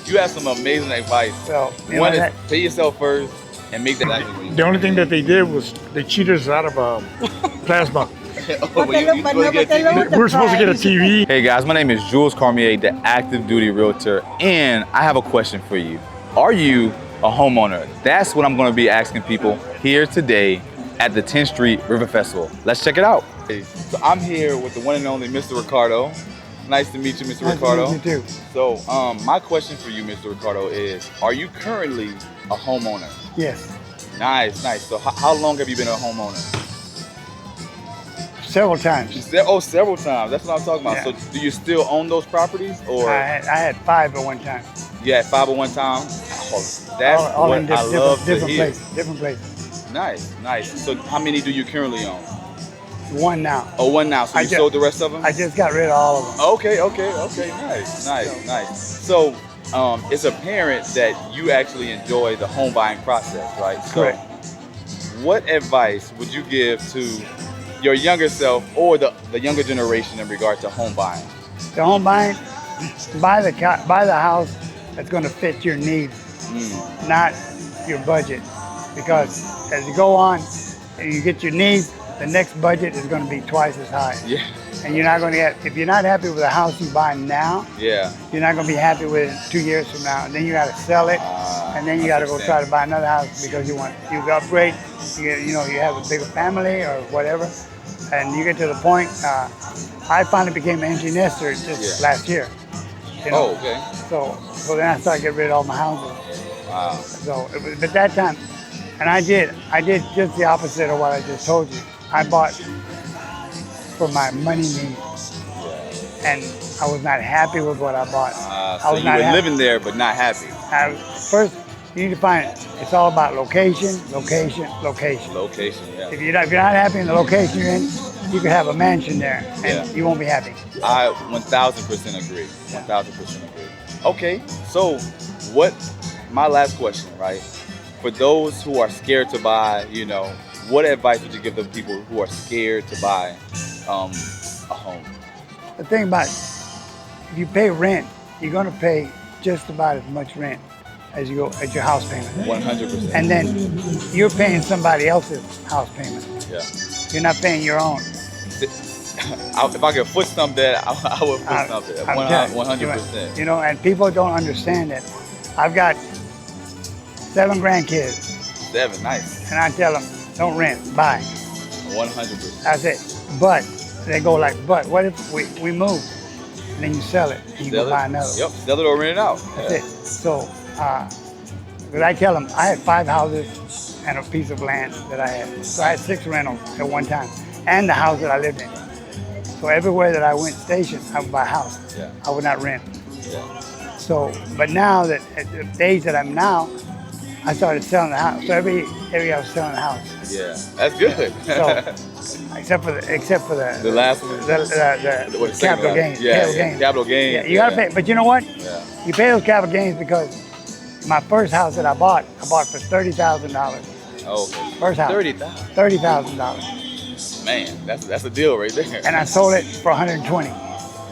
you have some amazing advice. So, One is pay yourself first and make that happen. the only thing that they did was they cheated us out of plasma. We're supposed to get a TV. Hey guys, my name is Jules Cormier, the active duty realtor, and I have a question for you. Are you a homeowner? That's what I'm going to be asking people here today at the 10th Street River Festival. Let's check it out. So I'm here with the one and only Mr. Ricardo. Nice to meet you, Mr. Ricardo. Nice to meet you too. So my question for you, Mr. Ricardo, is are you currently a homeowner? Yes. Nice, nice. So how long have you been a homeowner? Several times. Several times. That's what I'm talking about. Yeah. So do you still own those properties? Or I had 5 at one time. You had 5 at one time? Oh, that's all what in I love to hear. Different places. Nice, nice. So how many do you currently own? 1 now. Oh, 1 now. So you sold the rest of them? I just got rid of all of them. Okay. Nice. So it's apparent that you actually enjoy the home buying process, right? Correct. So what advice would you give to your younger self or the younger generation in regard to home buying? The home buying, buy the house that's going to fit your needs, not your budget. Because as you go on and you get your needs, the next budget is going to be twice as high. Yeah. And you're not going to get, if you're not happy with the house you buy now, yeah, you're not going to be happy with it 2 years from now. And then you got to sell it, and then you got to go try to buy another house because you upgrade. You have a bigger family or whatever, and you get to the point. I finally became an empty nester just last year. Oh, okay. So then I started getting rid of all my houses. Wow. So but that time, and I did just the opposite of what I just told you. I bought for my money needs, and I was not happy with what I bought. So you were living there but not happy. First, you need to find it. It's all about location. Location, yeah. If you're not happy in the location you're in, you could have a mansion there, and you won't be happy. I 1,000% agree. 1,000% agree. Okay, so my last question, right? For those who are scared to buy, what advice would you give the people who are scared to buy a home? The thing about it, if you pay rent, you're going to pay just about as much rent as you go at your house payment. 100%. And then you're paying somebody else's house payment. Yeah. You're not paying your own. If I could foot stump that, I would foot stump it. 100%. And people don't understand that. I've got 7 grandkids. 7, nice. And I tell them, don't rent, buy. 100%. That's it. But they go like, but what if we move? And then you sell it and you go buy another. Yep, sell it or rent it out. That's it. So, because I tell them, I had 5 houses and a piece of land that I had. So I had 6 rentals at one time, and the house that I lived in. So everywhere that I went stationed, I would buy a house. Yeah. I would not rent. Yeah. So, but now that at the age that I'm now, I started selling the house. So every year I was selling the house. Yeah, that's good. So, except for the last one, the capital gains. Capital gains. Yeah, you gotta pay. But you know what? Yeah. You pay those capital gains because my first house that I bought for $30,000. Oh, okay. First house. $30,000. Man, that's a deal right there. And I sold it for 120.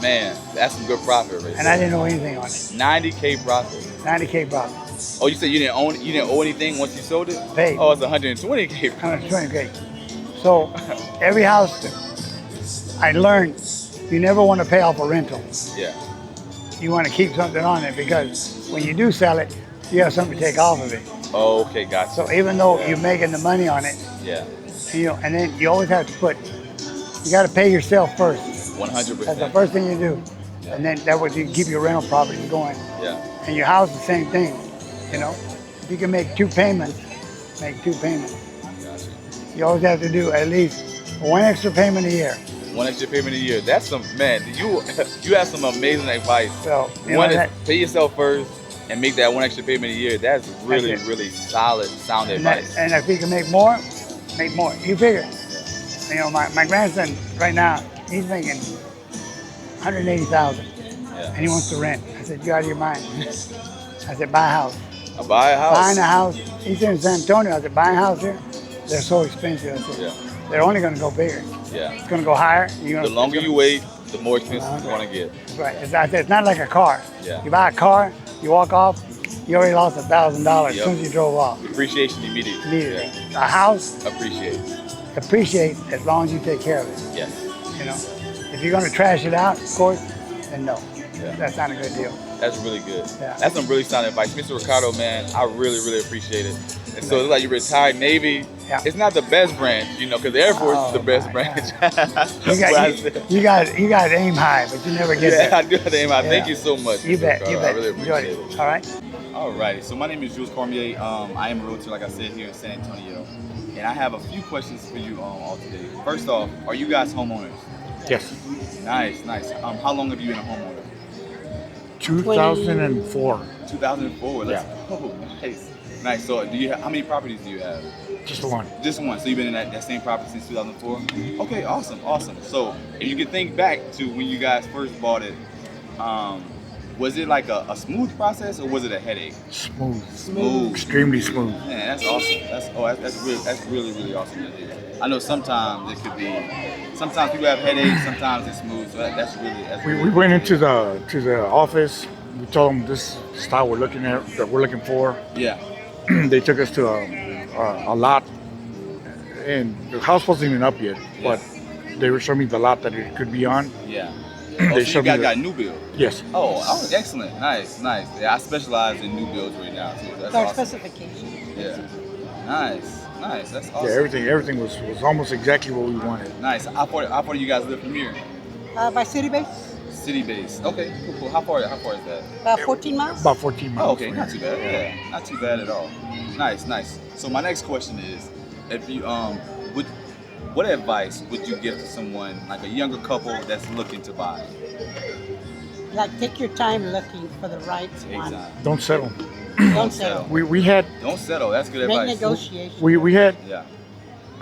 Man, that's some good profit right there. And I didn't know anything on it. 90K profit. 90K profit. Oh, you said you didn't owe anything once you sold it? Paid. Oh, it's 120K. 120K. So every house I learned, you never want to pay off a rental. Yeah. You want to keep something on it because when you do sell it, you have something to take off of it. Oh, okay, gotcha. So even though you're making the money on it, and then you always have to you got to pay yourself first. 100%. That's the first thing you do. Yeah. And then that way you keep your rental properties going. Yeah. And your house, the same thing. If you can make 2 payments, make 2 payments. Gotcha. You always have to do at least 1 extra payment a year. 1 extra payment a year. That's you have some amazing advice. So, one is pay yourself first and make that 1 extra payment a year. That's really solid, sound advice. And if you can make more, make more. You figure. Yeah. My grandson right now, he's making $180,000. Yeah. And he wants to rent. I said, you out of your mind. I said, buy a house. Buy a house. Buying a house. He's in San Antonio. I said, buy a house here. They're so expensive. I said, they're only going to go bigger. Yeah. It's going to go higher. The longer you wait, the more expensive it's going to get. That's right. I said, it's not like a car. Yeah. You buy a car, You walk off, you already lost $1,000 as Yep. soon as you drove off. Appreciation immediately. Immediately. A house, Appreciate. appreciate as long as you take care of it. Yes. You know, if you're gonna trash it out, of course, then no, Yeah. that's not a good deal. That's really good. Yeah. That's some really sound advice. Mr. Ricardo, man, I really, really appreciate it. And so it's like you retired Navy. Yeah. It's not the best branch, you know, because the Air Force is the Oh, best my branch. You got to aim high, but you never get Yeah, there. I do have to aim out. Thank Yeah. you so much. You Mr. bet, Ricardo. you bet. I really Enjoy appreciate it. it. All right. Alrighty, so my name is Jules Cormier. I am a realtor, like I said, here in San Antonio. And I have a few questions for you all today. First off, are you guys homeowners? Yes. Nice, nice. How long have you been a homeowner? 2004. 2004. Let's go. Nice. Nice. So do you how many properties do you have? Just one. Just one. So you've been in that same property since 2004? Okay, awesome, awesome. So if you could think back to when you guys first bought it, was it like a smooth process or was it a headache? Smooth. Smooth. Extremely smooth. Man, that's awesome. That's really awesome to hear. I know sometimes it could be, sometimes people have headaches, sometimes it's smooth. So that's We really went into the office. We told them this style we're looking for. yeah. They took us to a lot, and the house wasn't even up yet, but they were showing me the lot that it could be on. Yeah. They Oh, so you showed me guys the- got new build. Yes. Oh, excellent. Nice, nice. Yeah, I specialize in new builds right now too. That's Our awesome. specifications. Yeah. Nice, nice. That's awesome. Yeah, everything was almost exactly what we wanted. Nice. How far do you guys live from here? By city base, City base. Okay, cool. How far is that? about 14 miles. About 14 miles. Oh, okay, not too bad. Yeah, not too bad at all. Nice, nice. So my next question is, if you what advice would you give to someone like a younger couple that's looking to buy? Like, take your time looking for the right one. Exactly. Don't settle. Don't settle. We had Don't settle. That's good Make advice. negotiations. we had Yeah.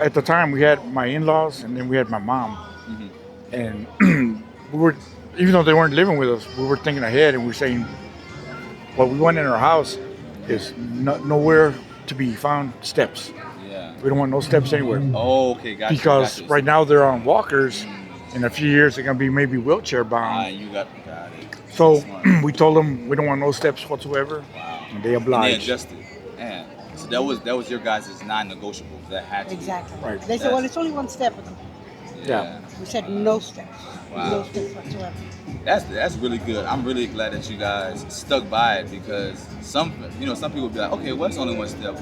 at the time we had my in-laws and then we had my mom, Mm-hmm. and we were, even though they weren't living with us, we were thinking ahead and we were saying what we want in our house is nowhere to be found steps. Yeah. We don't want no steps anywhere Oh, okay, gotcha. because gotcha. right now they're on walkers. In a few years they're gonna be maybe wheelchair bound. You got it. So Smart. we told them we don't want no steps whatsoever, Wow. and they And they obliged. adjusted. Man. So that was your guys' non-negotiables that had to. Exactly. Right. They said, well, it's only one step. Yeah. We said no steps. Wow. No steps whatsoever. That's really good. I'm really glad that you guys stuck by it because some people be like, okay, well, it's only one step,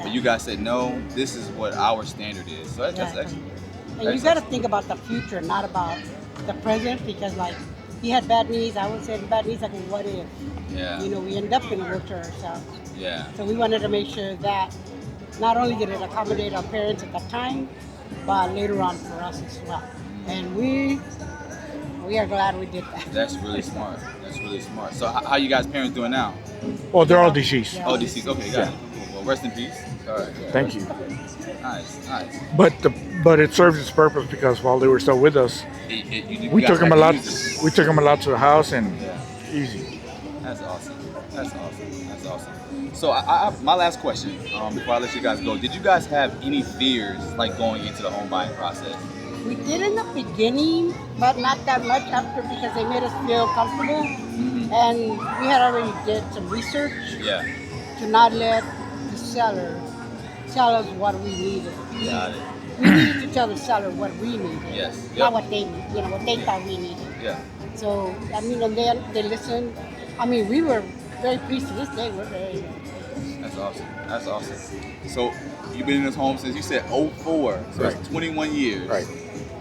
but you guys said no. This is what our standard is. So that's Exactly. excellent. And you got to think about the future, not about the present, because like he had bad knees. I would say bad knees. Like, what if? Yeah. We end up in a wheelchair ourselves. Yeah. So we wanted to make sure that not only did it accommodate our parents at that time, but later on for us as well. And we are glad we did that. That's really smart. That's really smart. So how you guys' parents doing now? Well, they're all deceased. Yeah. Oh, deceased. Okay, got it. Cool. Well, rest in peace. All right. Yeah, Thank you. Nice, nice. But it serves its purpose because while they were still with us, You we guys took them got a to lot. use it. We took them a lot to the house and Yeah. easy. That's awesome. That's awesome. That's awesome. So my last question, before I let you guys go, did you guys have any fears like going into the home buying process? We did in the beginning, but not that much after because they made us feel comfortable. Mm-hmm. And we had already did some research Yeah. to not let the seller tell us what we needed. Got it. We needed to tell the seller what we needed, Yes. not Yep. what they what they thought we needed. Yeah. So and then they listened. We were very pleased to this day. We're very. That's awesome. That's awesome. So you've been in this home since you said '04, so Right. it's 21 years. Right.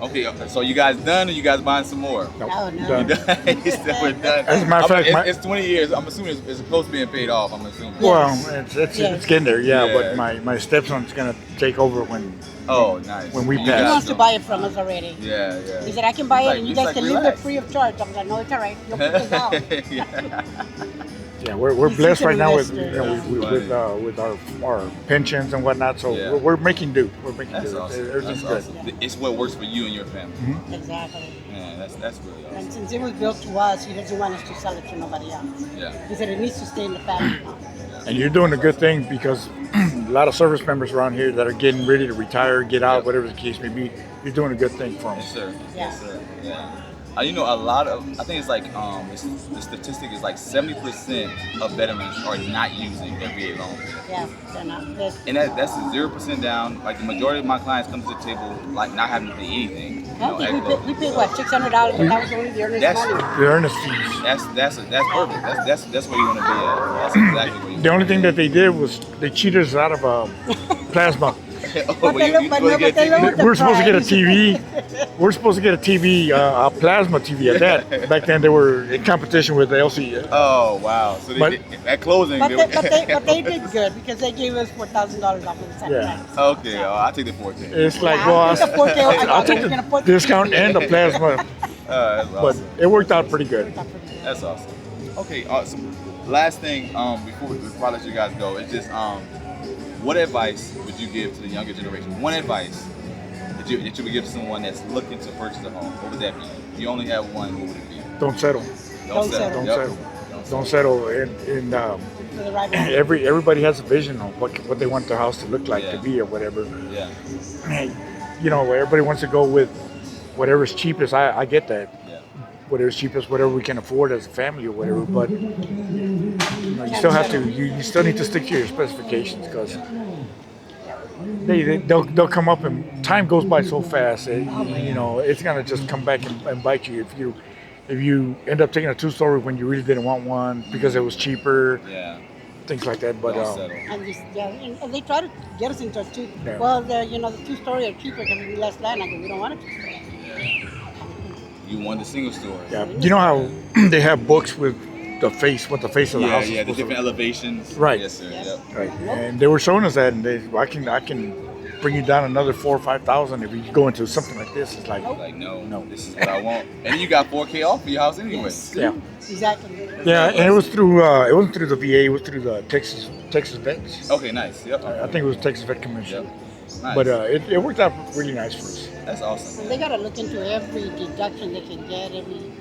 Okay. So you guys done, or you guys buying some more? No, No, no. done. You done? You still we're done. As a matter of fact, it's 20 years. I'm assuming it's close to being paid off. I'm assuming. Well, Yes. it's Yes. getting there, yeah. Yeah. But my stepson's gonna take over when. Oh, nice. When we You pass. He guys wants to don't- buy it from us already. Yeah, yeah. He said, I can buy He's it like- and you he's guys like, can live there relax. free of charge. I was like, no, it's all right. You'll put this out. Yeah. Yeah, we're He's blessed such a right now with investor, with our pensions and whatnot. So Yeah. we're making do. We're making That's do. awesome. Everything's That's good. awesome. It's what works for you and your family. Exactly. Yeah, that's really awesome. And since it was built to us, he doesn't want us to sell it to nobody else. Yeah. He said it needs to stay in the family now. And you're doing a good thing because a lot of service members around here that are getting ready to retire, get out, Yeah. whatever the case may be. You're doing a good thing for them. Yes, sir. Yeah. Yes, sir. Yeah. You know, a lot of, I think it's like, the statistic is like 70% of veterans are not using their VA loan. Yeah, they're not. They're, And that's 0% down. Like the majority of my clients come to the table like not having to pay anything. You I know, think at we close. paid, what, $600, but that was only the earnest That's- money. The earnest fees. That's perfect. That's where you want to be at. That's exactly where you The only thing that they did was they cheated us out of plasma. oh, they look- but no, but they look- We're supposed to get a price. TV. We're supposed to get a TV, a plasma TV at that. Back then, they were in competition with the LC. Oh wow! So But- at closing, But they they did good because they gave us $4,000 off of the second Yeah. price. okay, I take the 14. It's like, Yeah, well, I'll take the 4K. I I'll thought we take were gonna the put- discount and the plasma, That's but awesome. it worked out pretty good. That's awesome. Okay, awesome. Last thing, before I let you guys go, it's just what advice would you give to the younger generation? One advice that you would give to someone that's looking to purchase a home. What would that be? If you only have one, what would it be? Don't settle. Don't settle. Don't Yep. settle. Don't settle. And For the right one. everybody has a vision of what they want their house to look like, to Yeah. be, or whatever. Yeah. You know, everybody wants to go with whatever's cheapest. I get that. Yeah. Whatever's cheapest, whatever we can afford as a family or whatever. But you know, you still have to. You still need to stick to your specifications because they'll come up and time goes by so fast. You know, it's gonna just come back and bite you if you end up taking a 2-story when you really didn't want one because it was cheaper, Yeah. things like that. But Don't settle. And just, yeah, and they try to get us into a two. Yeah. Well, the 2-story are cheaper because we less land. I go, we don't want it. You want the single story. yeah, you know how they have books with what the face of the Yeah, house is yeah, the supposed to different elevations. Right. Yes, sir. Yes. Yep. Right, and they were showing us that, and I can bring you down another 4,000 or 5,000 if you go into something like this. It's like, Like no, No. this is what I want. And then you got 4K off for your house anyway. Yes. yeah, Exactly. yeah, and it was through it wasn't through the VA, it was through the Texas Vets. Okay, nice. Yep. I think it was Texas Vet Commission, Yep. Nice. but it worked out really nice for us. That's awesome. And they got to look into every deduction they can get, every,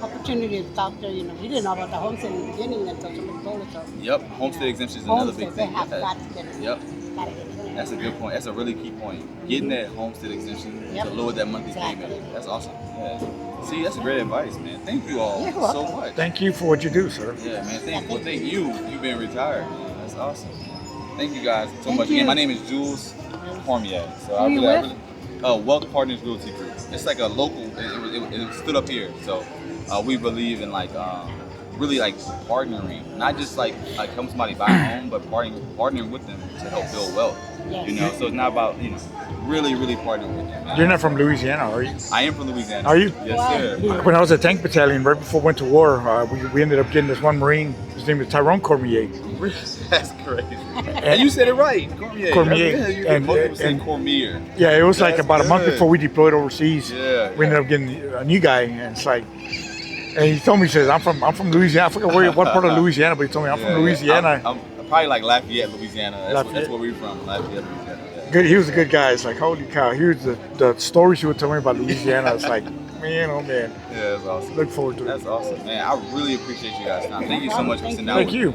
opportunity that's out there. We didn't know about the homestead in the beginning until somebody told us so. Yep. Homestead exemption is another big Homestead, they thing. have Yeah. got to get it. Yep. Gotta get it. That's a good point. That's a really key point. Getting that homestead exemption Yep. to lower that monthly Exactly. payment. That's awesome. Yeah. See, that's a great advice, man. Thank you all You're so welcome. much. Thank you for what you do, sir. Yeah, man. Thank you. You've been retired, man. That's awesome. Thank you guys so Thank much. you. Again, my name is Jules Cormier. So Who you with? Wealth Partners Realty Group. It's like a local. It stood up here. So we believe in really like partnering, not just like help somebody buy a home, but partnering with them to help build wealth. Yes. So it's not about really partnering with them. Man. You're not from Louisiana, are you? I am from Louisiana. Are you? Yes, Wow. sir. When I was at Tank Battalion, right before we went to war, we ended up getting this one Marine. His name is Tyrone Cormier. That's crazy. And you said it right, Cormier. Cormier. Yeah, you And- most people say and- Cormier. Yeah, it was like That's about a month good. before we deployed overseas. Yeah. We ended up getting a new guy, and it's like, and he told me, he says, I'm from Louisiana. I forget what part of Louisiana, but he told me I'm from Louisiana. I'm probably like Lafayette, Louisiana. That's Lafayette. where we're from, Lafayette, Louisiana. Yeah. Good, he was a good guy. It's like, holy cow! Here's the stories he would tell me about Louisiana. It's like, man, oh man, Yeah, that's awesome. look forward to it. That's awesome, man. I really appreciate you guys' time. Thank you so much for sitting down Thank with you. me.